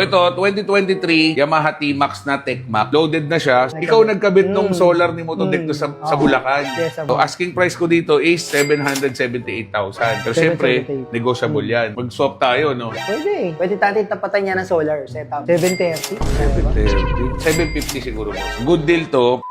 Ito, 2023 Yamaha T-Max na TechMax. Loaded na siya. Ikaw nagkabit nung solar ni Motodec to sa Bulacan. Yes, So, asking price ko dito is 778,000. Pero syempre, 778. negotiable yan. Mag-swap tayo, no? Pwede. Pwede natin tapatan niya ng solar setup. 730. 750 siguro. Good deal to.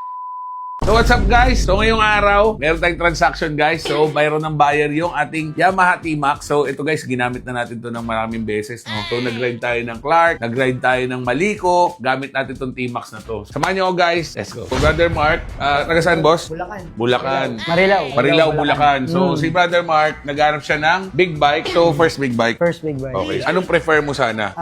So what's up guys? So ngayong araw, meron tayong transaction guys. So mayroon ng buyer yung ating Yamaha T-Max. So ito guys, ginamit na natin to ng maraming beses. No? So nag-ride tayo ng Clark, nag-ride tayo ng Maliko. Gamit natin tong T-Max na to. Samahan nyo ako guys. Let's go. So Brother Mark, taga saan boss? Bulacan. Bulacan. Marilao, Bulacan. So si Brother Mark, naghanap siya ng big bike. So first big bike. First big bike. Okay. Anong prefer mo sana?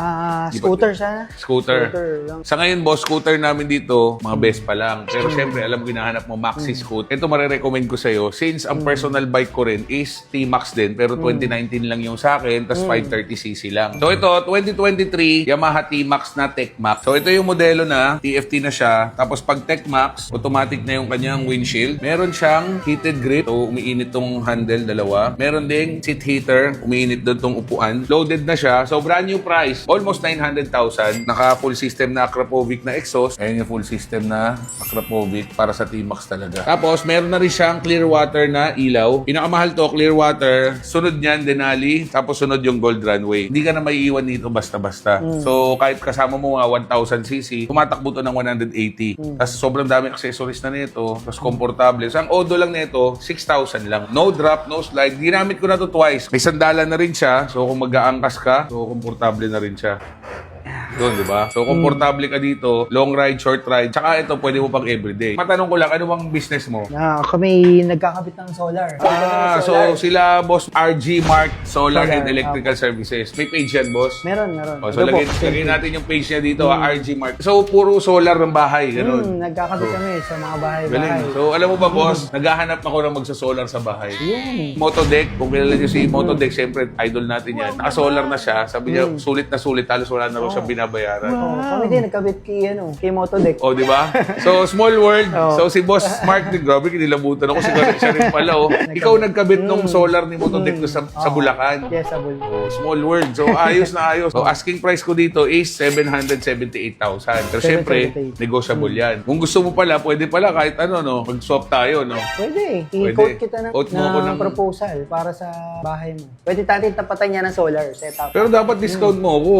Scooter sana. Scooter. Lang. Sa ngayon, boss, scooter namin dito, mga best pa lang. Pero syempre, alam mo, hinahanap mo maxi scooter. Ito marirecommend ko sa'yo. Since ang personal bike ko rin is T-Max din, pero 2019 lang yung sa akin, tas 530cc lang. So ito, 2023 Yamaha T-Max na TechMax. So ito yung modelo na, TFT na siya. Tapos pag TechMax, automatic na yung kanyang windshield. Meron siyang heated grip. So umiinit tong handle, dalawa. Meron ding seat heater. Umiinit doon tong upuan. Loaded na siya. So brand new price, almost 900,000. Naka full system na Akrapovic na exhaust. Ayan yung full system na Akrapovic para sa T-Max talaga. Tapos, meron na rin siyang clear water na ilaw. Pinakamahal to, clear water. Sunod niyan, Denali. Tapos, sunod yung Gold Runway. Hindi ka na maiiwan dito basta-basta. So, kahit kasama mo mga 1,000cc, tumatakbo to ng 180. Tapos, sobrang dami accessories na nito. Tapos, komportable. So, ang odo lang nito, 6,000 lang. No drop, no slide. Ginamit ko na to twice. May sandalan na rin siya. So, kung mag-aangkas ka, so, komportable na rin siya. Doon, di ba? So, komportable ka dito, long ride, short ride. Tsaka ito, pwede mo pang everyday. Matanong ko lang, ano bang business mo? Kami nagkakabit ng solar. So sila, boss, RG Mark Solar and Electrical Services. May page yan, boss? Meron. Oh, so, lagay natin yung page niya dito, RG Mark. So, puro solar ng bahay, gano'n. Nagkakabit kami sa mga bahay-bahay. Galing. So, alam mo ba, boss, naghahanap ako ng magsa-solar sa bahay. Yun. Motodec, kung kilala niyo si Motodec, siyempre, idol natin yan. Naka-solar na siya. Sabi niya, sulit na sulit. Halos wala na raw siyang binabayaran. Kami din nagkabit kay Motodec. Oh, di ba? So, small world. So, si Boss Mark din, grabe, kinilabutan ako. Siya rin pala, oh. Ikaw nagkabit nung solar ni Motodec to sa Bulacan. Yes, sa Bulacan. Oh, small world. So, ayos na ayos. So, asking price ko dito is 778,000. Pero syempre, 778. negotiable yan. Kung gusto mo pala, pwede pala kahit ano, no? Mag-swap tayo, no? Pwede. Pwede. I-quote kita Quote mo ako ng proposal para sa bahay mo. Pwede natin tapatan niya ng solar setup. Pero dapat discount mo ako.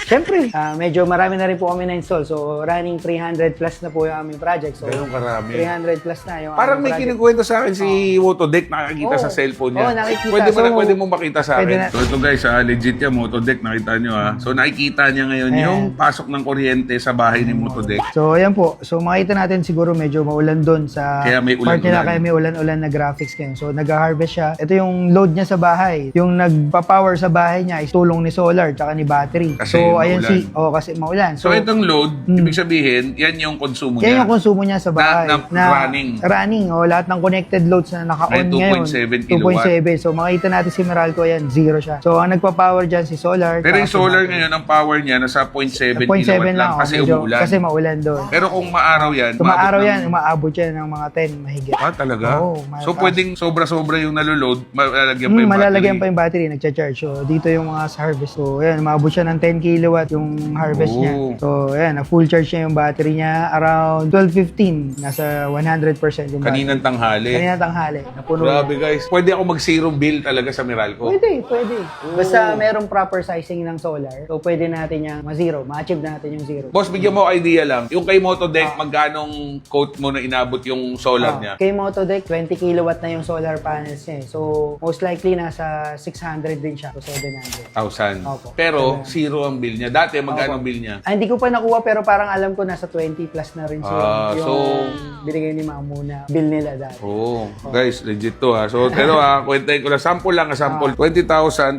Siyempre, medyo marami na rin po kami na-install. So, running 300 plus na po yung aming project. So, Ganun karami. 300 plus na yung Parang aming may project. kinukwento sa akin si Motodec, nakakita sa cellphone niya. Oo, nakikita. Pwede mo makita sa Pwede akin. So ito guys, legit yan, Motodec, nakita nyo ha. So nakikita niya ngayon yung pasok ng kuryente sa bahay ni Motodec. So, ayan po. So, makita natin siguro medyo maulan doon sa Kaya may part nila, ulan-ulan. kaya may ulan-ulan na graphics ngayon. So, nag-harvest siya. Ito yung load niya sa bahay. Yung nagpa-power sa bahay niya is tulong ni solar tsaka ni battery. Kasi so, ayan maulan. kasi maulan. So itong load, ibig sabihin, yan yung konsumo Yan niya. yung konsumo niya sa bahay. Na running. Lahat ng connected loads na naka-on May ngayon. 2.7 kilowatt. 2.7. So, makita natin si Meralco yan, zero siya. So, ang nagpa-power dyan si solar. Pero yung tsaka si solar battery. ngayon, ang power niya nasa 0.7 0.7 kilowatt lang kasi medyo- umulan. Kasi maulan doon. Pero kung maaraw yan, Tumaaraw maabot yan, ng- umaabot yan ng mga 10 mahigit. Ah, talaga? Oo, So malakas. pwedeng sobra-sobra yung naloload, malalagyan pa yung Malalagyan pa battery. yung battery, nagcha-charge. So, dito yung mga sa harvest. So, ayan, umabot siya ng 10 kilowatt yung harvest niya. Oo. So, ayan, na-full charge niya yung battery niya around 12:15. Nasa 100% yung battery. Kaninang tanghali. Kanina tanghali. Napuno Grabe na. guys. Pwede ako mag-zero bill talaga sa Meralco. Pwede. Basta merong proper sizing ng solar, so pwede natin yung ma-zero. Ma-achieve natin yung zero. Boss, bigyan mo idea lang. Yung kay Motodec, magkanong quote mo na inabot yung solar niya? Kay Motodec, 20 kilowatt na yung solar panels niya. So, most likely nasa 600 din siya. So, 700. 1,000. Opo. Pero zero ang bill niya. Dati, magkano Opo. bill niya? Hindi ko pa nakuha pero parang alam ko nasa 20 plus na rin siya. Yung so- binigay ni Mamu na bill nila dati. Oh, guys, legit to ha. So, pero kwentahin ko lang. Sample lang, sample. 20,000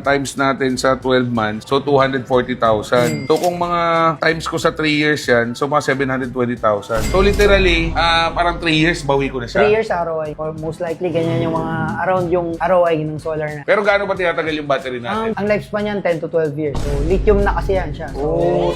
times natin sa 12 months. So, 240,000. So, kung mga times ko sa 3 years yan, so mga 720,000. So, literally, parang 3 years, bawi ko na 3 siya. years ROI. Or most likely, ganyan yung mga around yung ROI ng solar na. Pero gaano ba tinatagal yung battery natin? Ang lifespan niyan, 10 to 12 years. So, lithium na kasi yan siya. So,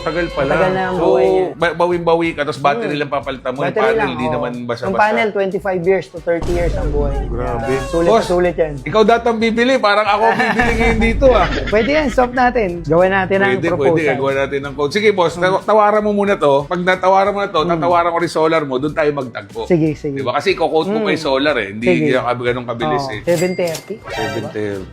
tagal pala. Tagal na ang buhay niya. Bawing-bawi ka, tapos battery lang papalitan mo. Yung Battery panel, lang, di oo. naman basa-basa. Yung panel, 25 years to 30 years ang buhay. Grabe. Sulit Boss, na sulit yan. Ikaw datang bibili, parang ako bibili ngayon dito ah. Pwede yan, stop natin. Gawin natin ang proposal. Pwede, gawa natin ng code. Sige boss, tawaran mo muna to. Pag natawaran mo na to, tatawaran ko rin solar mo, doon tayo magtagpo. Sige, sige. Diba? Kasi ko-quote mo kay solar eh. Hindi Sige. ganun kabilis eh. 730.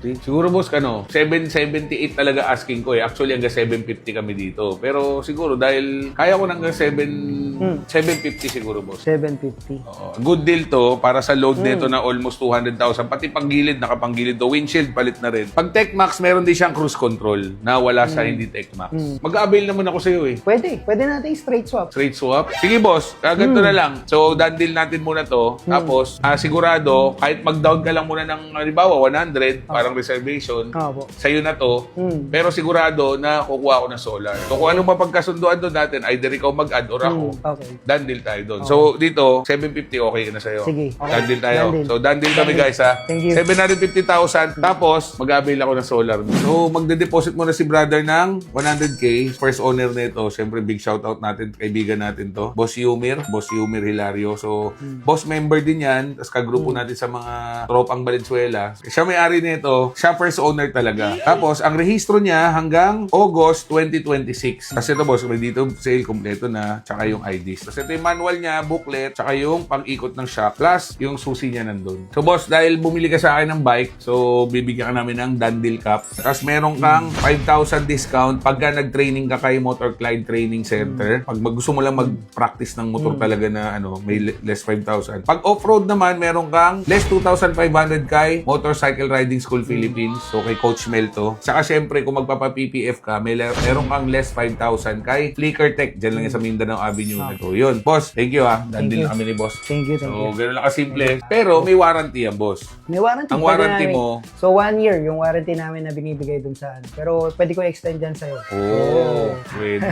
730. Siguro boss, 778 talaga asking ko eh. Actually, hanggang 750 kami dito. Pero siguro dahil kaya ko hanggang 750 siguro boss. 750. Oo. Good deal to para sa load nito na almost 200,000. Pati panggilid, nakapanggilid to. Windshield, palit na rin. Pag TechMax, meron din siyang cruise control na wala sa hindi TechMax. Mag-avail naman ako sa iyo eh. Pwede. Pwede natin straight swap. Straight swap. Sige boss, ganito na lang. So, done deal natin muna to. Tapos, sigurado, kahit mag-down ka lang muna ng, halimbawa, 100, parang reservation, Opo. sa'yo na to. Pero sigurado na kukuha ko ng solar. So, kung anong mapagkasunduan doon natin, either ikaw mag-add or ako, Okay. done deal tayo doon. So, dito, 750 okay na sa'yo. Sige. Okay. Done deal tayo. Done deal. So, done deal kami guys ha. Thank you. 750,000. Tapos, mag-avail ako ng solar. So, magde-deposit muna si brother ng 100K. First owner nito. Siyempre, big shoutout natin, kaibigan natin to. Boss Yumir Hilario. So, boss member din yan. Tapos kagrupo natin sa mga tropang Valenzuela. Siya may-ari nito. Siya first owner talaga. Tapos, ang rehistro niya hanggang August 2026. Kasi ito boss, may dito sale kompleto na, tsaka yung IDs. Tapos ito yung manual niya, booklet, tsaka yung pang-ikot ng shock, plus yung susi niya nandun. So boss, dahil bumili ka sa akin ng bike, so bibigyan ka namin ng Dandil Cup. Tapos meron kang 5,000 discount pagka nag-training ka kay Motor Clyde Training Center. Pag gusto mo lang mag-practice ng motor talaga na may less 5,000. Pag off-road naman, meron kang less 2,500 kay Motorcycle Riding School Philippines. So kay Coach Mel to. Saka syempre, kung magpapa-PPF ka, meron kang less 5,000 kay Flicker Tech. Diyan lang yan sa Mindanao Avenue. So yun. Boss, thank you ha. Dandil na kami ni boss. Thank you, thank So, you. gano'n lang kasimple. Pero may warranty yan, boss. May warranty. Ang Pwede warranty namin. mo? So, 1 year yung warranty namin na binibigay dun sa ano. Pero pwede ko extend dyan sa'yo. Pwede.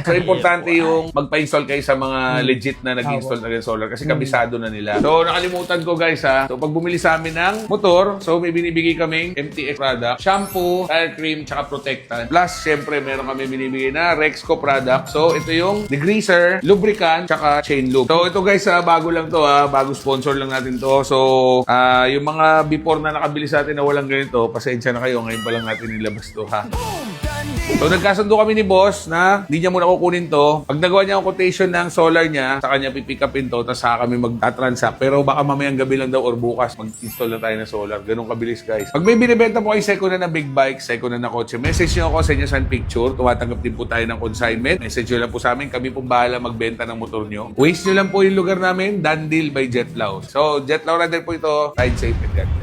So, importante yung magpa-install kayo sa mga legit na nag-install na rin solar kasi kabisado na nila. So, nakalimutan ko guys ha. So, pag bumili sa amin ng motor, so may binibigay kaming MTX product, shampoo, tire cream, tsaka protectant. Plus, syempre, meron kami binibigay na Rexco product. So, ito yung degreaser, lubricant, tsaka chain lube. So, ito guys ha, bago lang to ha. Bago sponsor lang natin to. So, yung mga before na nakabili sa atin na walang ganito, pasensya na kayo. Ngayon pa lang natin nilabas to ha. So, nagkasundo kami ni boss na hindi niya muna kukunin to. Pag nagawa niya ang quotation ng solar niya, sa kanya pipick upin to, tapos saka kami magtatransact. Pero baka mamayang gabi lang daw or bukas, mag-install na tayo ng solar. Ganun kabilis, guys. Pag may binibenta po kayo second na big bike, second na kotse, message niyo ako, send niyo sa picture. Tumatanggap din po tayo ng consignment. Message niyo lang po sa amin. Kami po bahala magbenta ng motor niyo. Waste niyo lang po yung lugar namin, Dandil by Jetlaw. So, Jetlaw Rider po ito. Ride safe and God bless.